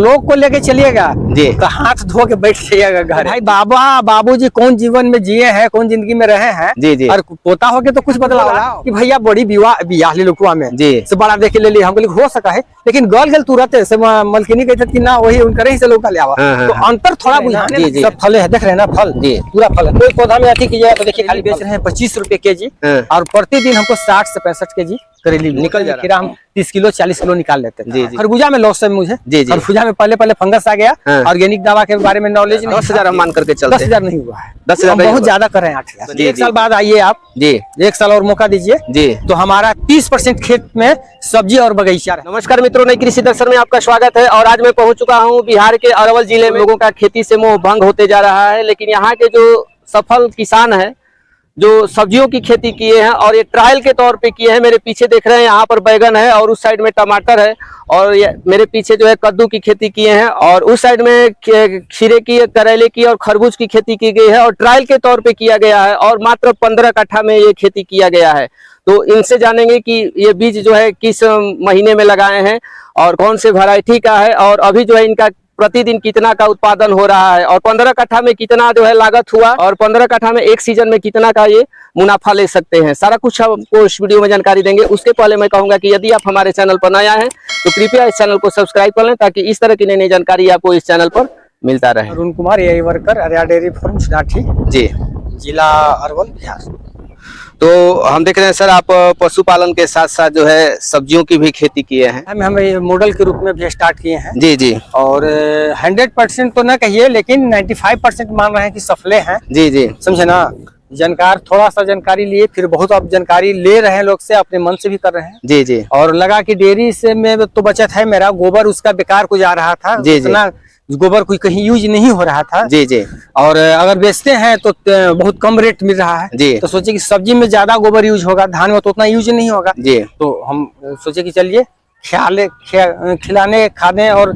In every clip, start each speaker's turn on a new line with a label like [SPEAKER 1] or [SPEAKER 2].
[SPEAKER 1] लोग को लेके चलिएगा
[SPEAKER 2] जी
[SPEAKER 1] तो हाथ धो के बैठ जाइएगा घर। भाई बाबा बाबूजी कौन जीवन में जिए हैं, कौन जिंदगी में रहे हैं।
[SPEAKER 2] जी जी
[SPEAKER 1] और पोता हो के तो कुछ बदलाव कि भैया बड़ी बियाह लुकुआ में
[SPEAKER 2] जी
[SPEAKER 1] से बड़ा देखे ले ली। हमको हो सका है लेकिन गल गल तुरंत से मलकिनी कहते कि ना वही उनका ही से लोग का ले आवा। तो अंतर थोड़ा बुझाने सब फल है, देख रहे हैं ना फल जी पूरा फल है। कोई पौधा में अति कीजिएगा तो देखिए खाली बेच रहे हैं 25 रुपए केजी और प्रतिदिन हमको 60 से 65 केजी करेली निकल जा रहा है। हम 30 किलो 40 किलो निकाल लेते हैं। खरबूजा में लॉस है मुझे। खरबूजा में पहले फंगस आ गया। ऑर्गेनिक दवा के बारे में नॉलेज नहीं।
[SPEAKER 2] 10,000 हम मान करके चलते हैं।
[SPEAKER 1] 10,000 नहीं हुआ है,
[SPEAKER 2] 10,000
[SPEAKER 1] बहुत ज्यादा कर रहे हैं। 8,000 एक साल बाद आइए आप जी, 1 साल और मौका दीजिए जी। तो हमारा 30% खेत में सब्जी और बगीचा है।
[SPEAKER 2] नमस्कार मित्रों, नई कृषि दर्शन में आपका स्वागत है। और आज मैं पहुंच चुका हूं बिहार के अरवल जिले में। लोगों का खेती से मोह भंग होते जा रहा है, लेकिन यहाँ के जो सफल किसान है जो सब्जियों की खेती किए हैं और ये ट्रायल के तौर पे किए हैं। मेरे पीछे देख रहे हैं यहाँ पर बैगन है और उस साइड में टमाटर है और ये मेरे पीछे जो है कद्दू की खेती किए हैं और उस साइड में खीरे की, करेले की और खरबूज की खेती की गई है और ट्रायल के तौर पे किया गया है और मात्र 15 कट्ठा में ये खेती किया गया है। तो इनसे जानेंगे कि ये बीज जो है किस महीने में लगाए हैं और कौन से वैरायटी का है और अभी जो है इनका प्रतिदिन कितना का उत्पादन हो रहा है और 15 कट्ठा में कितना जो है लागत हुआ और 15 कट्ठा में एक सीजन में कितना का ये मुनाफा ले सकते हैं। सारा कुछ आपको इस वीडियो में जानकारी देंगे। उसके पहले मैं कहूंगा कि यदि आप हमारे चैनल पर नया हैं तो कृपया इस चैनल को सब्सक्राइब कर लें ताकि इस तरह की नई नई जानकारी आपको इस चैनल पर मिलता रहे।
[SPEAKER 1] Arun Kumar AI worker, Arya dairy farm Sinathi
[SPEAKER 2] ji,
[SPEAKER 1] जिला अरवल बिहार।
[SPEAKER 2] तो हम देख रहे हैं सर आप पशुपालन के साथ साथ जो है सब्जियों की भी खेती किए हैं।
[SPEAKER 1] हम मॉडल के रूप में भी स्टार्ट किए हैं
[SPEAKER 2] जी जी। और
[SPEAKER 1] 100% तो ना कहिए लेकिन 95% मान रहे हैं कि सफले हैं।
[SPEAKER 2] जी जी,
[SPEAKER 1] समझे ना। थोड़ा सा जानकारी लिए फिर बहुत अब जानकारी ले रहे हैं लोग से, अपने मन से भी कर रहे हैं।
[SPEAKER 2] जी जी।
[SPEAKER 1] और लगा कि डेयरी से में तो बचत है, मेरा गोबर उसका बेकार को जा रहा था।
[SPEAKER 2] जी जी।
[SPEAKER 1] गोबर कोई कहीं यूज नहीं हो रहा था।
[SPEAKER 2] जी जी।
[SPEAKER 1] और अगर बेचते हैं तो बहुत कम रेट मिल रहा है
[SPEAKER 2] जी।
[SPEAKER 1] तो सोचे कि सब्जी में ज्यादा गोबर यूज होगा, धान में तो उतना यूज नहीं होगा
[SPEAKER 2] जी।
[SPEAKER 1] तो हम सोचे कि चलिए खिलाने खाने और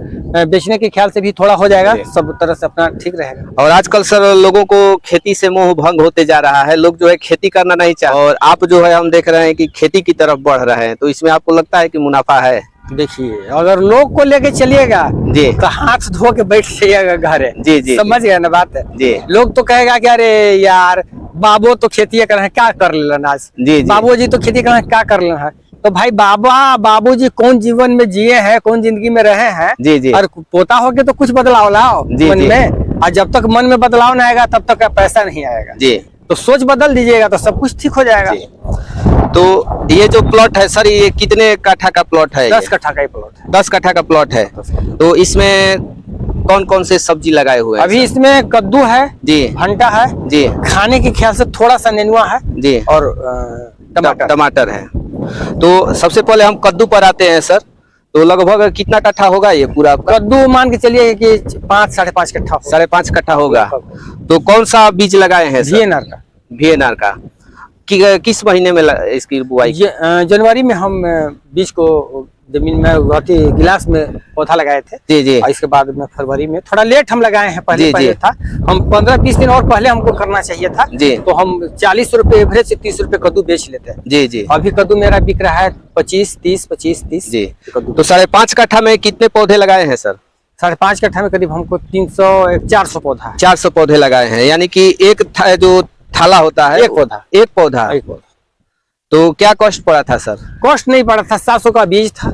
[SPEAKER 1] बेचने के ख्याल से भी थोड़ा हो जाएगा, सब तरह से अपना ठीक रहेगा।
[SPEAKER 2] और आजकल सर लोगों को खेती से मोह भंग होते जा रहा है, लोग जो है खेती करना नहीं चाहते और आप जो है हम देख रहे हैं कि खेती की तरफ बढ़ रहे हैं। तो इसमें आपको लगता है कि मुनाफा है?
[SPEAKER 1] देखिए अगर लोग को लेके चलिएगा
[SPEAKER 2] जी
[SPEAKER 1] तो हाथ धो के बैठ जाइएगा घर।
[SPEAKER 2] जी जी,
[SPEAKER 1] समझ गए ना बात है
[SPEAKER 2] जी।
[SPEAKER 1] लोग तो कहेगा कि अरे यार बाबू तो खेती कर रहे हैं, क्या कर लेना आज।
[SPEAKER 2] जी जी।
[SPEAKER 1] बाबू जी तो खेती कर रहे हैं, क्या कर लेना है। तो भाई बाबूजी कौन जीवन में जिए हैं, कौन जिंदगी में रहे हैं। जी जी। और पोता हो के तो कुछ बदलाव लाओ मन में, और जब तक मन में बदलाव नहीं आएगा तब तक पैसा नहीं आएगा जी। तो सोच बदल दीजिएगा तो सब कुछ ठीक हो जाएगा।
[SPEAKER 2] तो ये जो प्लॉट है सर, ये कितने कट्ठा का प्लॉट है?
[SPEAKER 1] 10 कट्ठा का ही प्लॉट है।
[SPEAKER 2] 10 कट्ठा का प्लॉट है। तो इसमें कौन कौन से सब्जी लगाए हुए हैं?
[SPEAKER 1] अभी इसमें कद्दू है जी, भंटा है जी, खाने के ख्याल से थोड़ा सा नेनुआ है जी, और
[SPEAKER 2] टमाटर है। तो सबसे पहले हम कद्दू पर आते हैं सर। तो लगभग कितना कट्ठा होगा ये पूरा?
[SPEAKER 1] कद्दू मान के चलिए कि 5 साढ़े 5 कट्ठा,
[SPEAKER 2] 5.5 कट्ठा होगा। तो कौन सा बीज लगाए हैं?
[SPEAKER 1] VNR का।
[SPEAKER 2] VNR का किस महीने में इसकी बुआई?
[SPEAKER 1] जनवरी में हम बीज को जमीन में गिलास में पौधा लगाए थे जी जी। और इसके बाद में फरवरी में थोड़ा लेट हम लगाए हैं, पहले था हम 15-20 दिन और पहले हमको करना चाहिए था जी। तो हम 40 रुपए एवरेज से 30 रुपए कद्दू बेच लेते हैं जी जी। अभी कद्दू मेरा बिक रहा है 25-30 जी कद्दू।
[SPEAKER 2] तो 5.5 कट्ठा में कितने पौधे लगाए हैं सर?
[SPEAKER 1] 5.5 कट्ठा में करीब हमको 400 पौधा है।
[SPEAKER 2] 400 पौधे लगाए हैं, यानी कि एक जो थाला होता है एक पौधा। तो क्या कॉस्ट पड़ा था सर?
[SPEAKER 1] कॉस्ट नहीं पड़ा था, 700 का बीज था,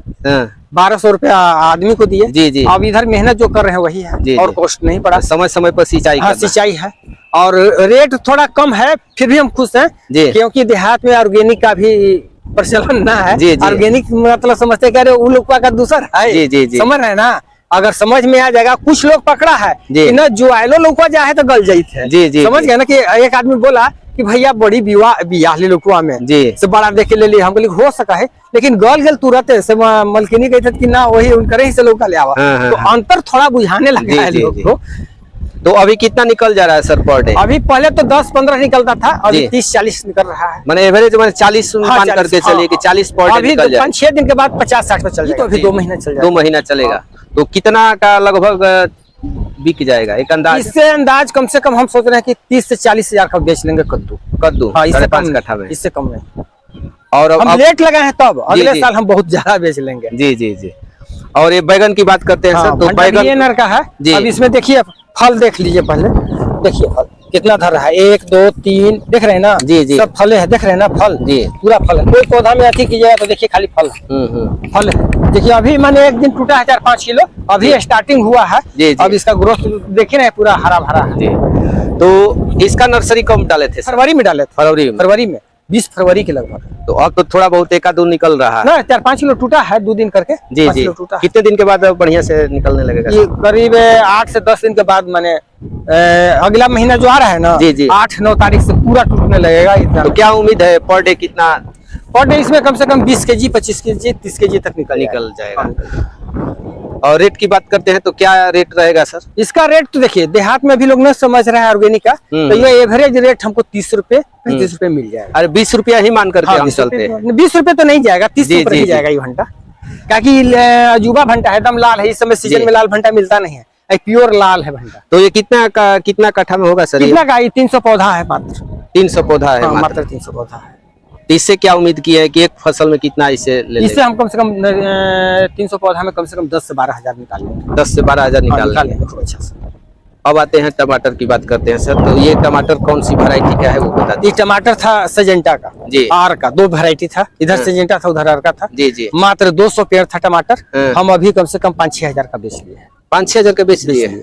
[SPEAKER 1] 1200 रुपया आदमी को दिए जी जी। अब इधर मेहनत जो कर रहे हैं वही है जी, और कॉस्ट नहीं पड़ा।
[SPEAKER 2] समय समय पर सिंचाई
[SPEAKER 1] सिंचाई है और रेट थोड़ा कम है, फिर भी हम खुश हैं क्योंकि देहात में ऑर्गेनिक का भी प्रचलन ना है। ऑर्गेनिक मतलब समझते कह रहे उन लोग का दूसरा है जी जी जी। समझ रहे ना। अगर समझ में आ जाएगा, कुछ लोग पकड़ा है कि ना जो आयलो लुकवा जाए तो गल जाइत है जी जी। समझ गए ना कि एक आदमी बोला कि भैया बड़ी बियाह लुकुआ में जी से बड़ा देखे ले ली। हम बोले हो सका है लेकिन गल गल तुरंत से मलकिनी कहते कि ना वही उनका ही से लोग का ले आवा। तो अंतर थोड़ा बुझाने लगा है लोग को।
[SPEAKER 2] तो अभी कितना निकल जा रहा है सर पर डे?
[SPEAKER 1] अभी पहले तो 10-15 निकलता था, अभी 30-40 निकल रहा है।
[SPEAKER 2] मैंने एवरेज 40 मान करके चलिए कि 40 पर डे निकल जाए।
[SPEAKER 1] 5-6 दिन के बाद 50-60 पे चल जाएगा। तो अभी 2 महीना चल जाएगा।
[SPEAKER 2] 2 महीना चलेगा। तो कितना का लगभग बिक जाएगा एक अंदाज?
[SPEAKER 1] इससे अंदाज कम से कम हम सोच रहे हैं कि 30 से 40 हजार का बेच लेंगे कद्दू।
[SPEAKER 2] 5.5 कट्ठा में,
[SPEAKER 1] इससे कम नहीं।
[SPEAKER 2] और
[SPEAKER 1] हम लेट लगाए हैं तब अगले साल हम बहुत ज्यादा बेच लेंगे
[SPEAKER 2] जी जी जी। और ये बैगन की बात करते हैं सर, तो बैगन
[SPEAKER 1] VNR का है
[SPEAKER 2] जी।
[SPEAKER 1] अब इसमें देखिए फल देख लीजिए पहले, देखिए फल कितना धर रहा है, 1 2 3 देख रहे हैं ना
[SPEAKER 2] जी जी
[SPEAKER 1] सब फल है, देख रहे हैं ना फल
[SPEAKER 2] जी
[SPEAKER 1] पूरा फल है। कोई पौधा में अति कीजिएगा तो देखिए खाली फल है, फल है। देखिए अभी मैंने एक दिन टूटा है 4-5 किलो, अभी स्टार्टिंग हुआ है
[SPEAKER 2] जी, जी।
[SPEAKER 1] अब इसका ग्रोथ देखिए ना पूरा हरा भरा है।
[SPEAKER 2] जी। तो इसका नर्सरी कब डाले थे सर?
[SPEAKER 1] फरवरी में डाले थे, फरवरी में 20 फरवरी के लगभग।
[SPEAKER 2] तो अब तो थोड़ा बहुत एक आध निकल रहा है
[SPEAKER 1] ना, 4-5 किलो टूटा है 2 दिन करके।
[SPEAKER 2] जी
[SPEAKER 1] 5
[SPEAKER 2] जी।
[SPEAKER 1] किलो टूटा है।
[SPEAKER 2] कितने दिन के बाद बढ़िया से निकलने लगेगा?
[SPEAKER 1] ये करीब 8 से 10 दिन के बाद मैंने अगला महीना जो आ रहा है ना
[SPEAKER 2] जी जी
[SPEAKER 1] 8-9 तारीख से पूरा टूटने लगेगा इतना।
[SPEAKER 2] तो क्या उम्मीद है पर डे कितना?
[SPEAKER 1] पर डे इसमें कम से कम 20 केजी 25 केजी 30 केजी तक निकल
[SPEAKER 2] जाएगा। और रेट की बात करते हैं तो क्या रेट रहेगा सर?
[SPEAKER 1] इसका रेट तो देखिए देहात में भी लोग न समझ रहे हैं ऑर्गेनिक का, तो ये एवरेज रेट हमको 30 रुपए 35 रुपए मिल जाएगा।
[SPEAKER 2] अरे 20 रुपया ही मान करके हम चलते हैं।
[SPEAKER 1] 20 रुपए तो नहीं जाएगा, 30 रुपए ही जाएगा ये भंटा, क्योंकि अजूबा भंटा है, एकदम लाल है। इस समय सीजन में लाल भंटा मिलता नहीं है, प्योर लाल है भंटा।
[SPEAKER 2] तो ये कितना कट्ठा में होगा सर?
[SPEAKER 1] कितना का? 300 पौधा है मात्र,
[SPEAKER 2] 300 पौधा है
[SPEAKER 1] मात्र 300 पौधा है।
[SPEAKER 2] तो इससे क्या उम्मीद की है कि एक फसल में कितना इसे ले
[SPEAKER 1] इससे हम कम से कम 300 पौधा में कम से कम 10 से 12 हजार निकाल लेंगे।
[SPEAKER 2] 10 से 12 हजार निकाल लेंगे
[SPEAKER 1] खूब अच्छा से।
[SPEAKER 2] अब आते हैं टमाटर की बात करते हैं सर, तो ये टमाटर कौन सी वैरायटी का है वो बता दीजिए।
[SPEAKER 1] एक टमाटर था सजेंटा का
[SPEAKER 2] जी,
[SPEAKER 1] आर का, 2 वैरायटी था, इधर सजेंटा था उधर आर का था
[SPEAKER 2] जी जी।
[SPEAKER 1] मात्र 200 पेड़ था टमाटर, हम अभी कम से कम 5-6 हजार का बेच लिए।
[SPEAKER 2] 5-6 हजार का बेच लिए।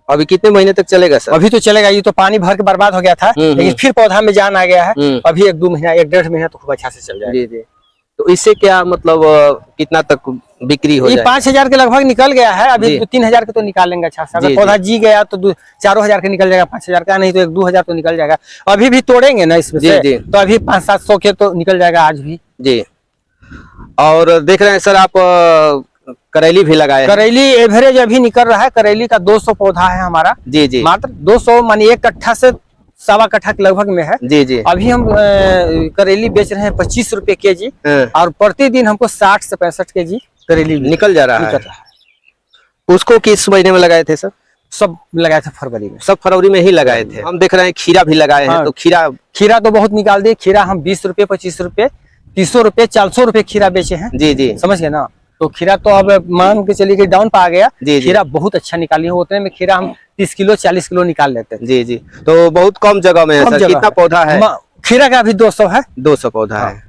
[SPEAKER 2] अभी कितने महीने तक चलेगा सर?
[SPEAKER 1] अभी तो चलेगा, ये तो पानी भर के बर्बाद हो गया था, लेकिन फिर पौधा में जान आ गया है। अभी 1-2 महीना 1-1.5 महीना तो खूब अच्छा से चल जाएगा।
[SPEAKER 2] जी जी। तो इससे क्या मतलब कितना तक बिक्री हो जाएगी?
[SPEAKER 1] 5 हजार के लगभग निकल गया है, अभी 2-3 हजार के तो निकाल लेंगे अच्छा से। अगर पौधा जी गया तो 4 हजार के निकल जाएगा, 5 हजार का नहीं तो 1-2 हजार तो निकल जाएगा। अभी भी तोड़ेंगे ना इसमें से, तो अभी 500-700 के तो निकल जाएगा आज भी जी।
[SPEAKER 2] और देख रहे हैं सर आप करेली भी लगाए हैं।
[SPEAKER 1] करेली एवरेज अभी निकल रहा है, करेली का 200 पौधा है हमारा जी जी, मात्र 200 मानी 1 कट्ठा से 1.25 कट्ठा के लगभग में है जी जी। अभी हम करेली बेच रहे हैं 25 रुपए केजी, और प्रतिदिन हमको 60 से 65 केजी करेली निकल जा रहा है।
[SPEAKER 2] उसको किस महीने में लगाए थे सर?
[SPEAKER 1] सब लगाए थे फरवरी में।
[SPEAKER 2] सब फरवरी में ही लगाए थे। हम देख रहे हैं खीरा भी लगाए हैं, तो
[SPEAKER 1] खीरा तो बहुत निकाल दिए। खीरा हम 20 रुपए 25 रुपए 300 रुपए 400 रुपए खीरा बेचे हैं जी जी, समझ गए ना। तो खीरा तो अब मान के चलिए कि डाउन पे आ गया जी, खीरा बहुत अच्छा निकाली है, उतने में खीरा हम 30 किलो 40 किलो निकाल लेते हैं
[SPEAKER 2] जी जी। तो बहुत कम जगह में है सर। कितना पौधा है
[SPEAKER 1] खीरा का? अभी 200 है,
[SPEAKER 2] 200 पौधा है,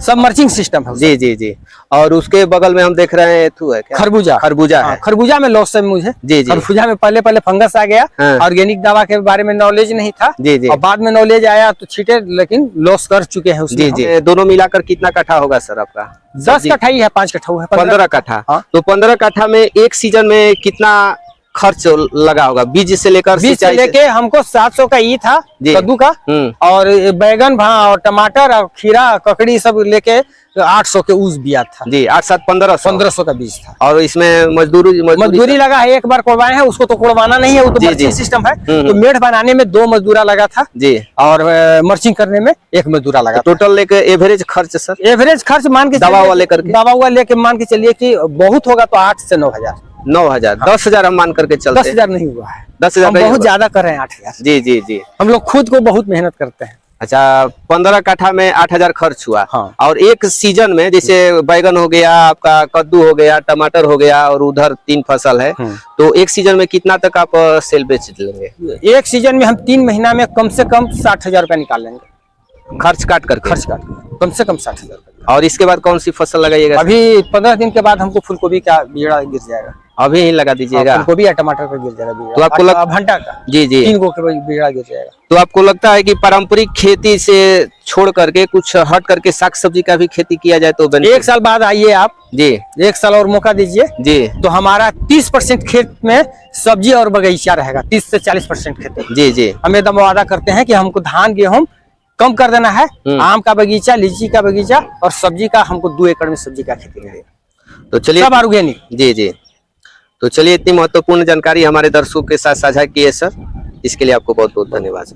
[SPEAKER 1] सब मर्चिंग सिस्टम है
[SPEAKER 2] जी जी जी। और उसके बगल में हम देख रहे हैं
[SPEAKER 1] खरबूजा।
[SPEAKER 2] खरबूजा है।
[SPEAKER 1] खरबूजा में लॉस है मुझे जी जी। खरबूजा में पहले फंगस आ गया, ऑर्गेनिक दवा के बारे में नॉलेज नहीं था जी जी, और बाद में नॉलेज आया तो छीटे, लेकिन लॉस कर चुके हैं उसमें जी जी।
[SPEAKER 2] दोनों मिलाकर कितना कट्ठा होगा सर आपका?
[SPEAKER 1] 10 कट्ठा ही है, 5 कट्ठा हुआ है,
[SPEAKER 2] 15 कट्ठा। तो 15 कट्ठा में एक सीजन में कितना खर्च लगा होगा? बीज से लेके
[SPEAKER 1] हमको 700 का ई था कद्दू का, और बैगन और टमाटर और खीरा ककड़ी सब लेके 800 के उस बिया था
[SPEAKER 2] जी। 8-7 1500
[SPEAKER 1] का बीज था।
[SPEAKER 2] और इसमें मजदूरी
[SPEAKER 1] लगा है, एक बार कोड़वाए हैं, उसको तो कोड़वाना नहीं है, वो तो मर्चिंग सिस्टम है। तो मेढ़ बनाने में 2 मजदूरा लगा था जी, और मर्चिंग करने में 1 मजदूरा लगा।
[SPEAKER 2] टोटल लेके एवरेज खर्च सर? एवरेज
[SPEAKER 1] खर्च मान के
[SPEAKER 2] दवा लेके
[SPEAKER 1] मान के चलिए कि बहुत होगा तो 8 से 9 हजार।
[SPEAKER 2] 9 हजार 10 हजार हम मान करके चलते।
[SPEAKER 1] 10 हजार नहीं हुआ है,
[SPEAKER 2] 10 हजार
[SPEAKER 1] बहुत ज्यादा कर रहे हैं। 8 हजार
[SPEAKER 2] जी जी जी।
[SPEAKER 1] हम लोग खुद को बहुत मेहनत करते हैं।
[SPEAKER 2] अच्छा, 15 कट्ठा में 8 हजार खर्च हुआ। और एक सीजन में जैसे बैगन हो गया, आपका कद्दू हो गया, टमाटर हो गया, और उधर 3 फसल है, तो एक सीजन में कितना तक आप सेल बेच लेंगे?
[SPEAKER 1] एक सीजन में हम 3 महीना में कम से कम 60 हजार रुपया निकाल लेंगे,
[SPEAKER 2] खर्च काट कर
[SPEAKER 1] कम से कम 60 हजार।
[SPEAKER 2] और इसके बाद कौन सी फसल लगाइएगा?
[SPEAKER 1] अभी 15 दिन के बाद हमको फूलगोभी का बीड़ा गिर जाएगा,
[SPEAKER 2] अभी ही लगा दीजिएगा।
[SPEAKER 1] फूलगोभी या टमाटर का गिर जाएगा बीड़ा।
[SPEAKER 2] तो आपको
[SPEAKER 1] भंटा का
[SPEAKER 2] जी जी
[SPEAKER 1] 3 गो का बीड़ा गिर जाएगा।
[SPEAKER 2] तो आपको लगता है कि पारंपरिक खेती से छोड़ करके कुछ हट करके साग सब्जी का भी खेती किया जाए तो?
[SPEAKER 1] 1 साल बाद आइए आप जी, 1 साल और मौका दीजिए जी, तो हमारा 30% खेत में सब्जी और बगीचा रहेगा। 30 से 40% खेती जी जी। हम एकदम वादा करते हैं कि हमको धान गेहूं कम कर देना है, आम का बगीचा, लीची का बगीचा और सब्जी का, हमको 2 एकड़ में सब्जी का खेती करेगा।
[SPEAKER 2] तो चलिए,
[SPEAKER 1] सब ऑर्गेनिक जी
[SPEAKER 2] जी। तो चलिए, इतनी महत्वपूर्ण जानकारी हमारे दर्शकों के साथ साझा की है सर, इसके लिए आपको बहुत बहुत धन्यवाद।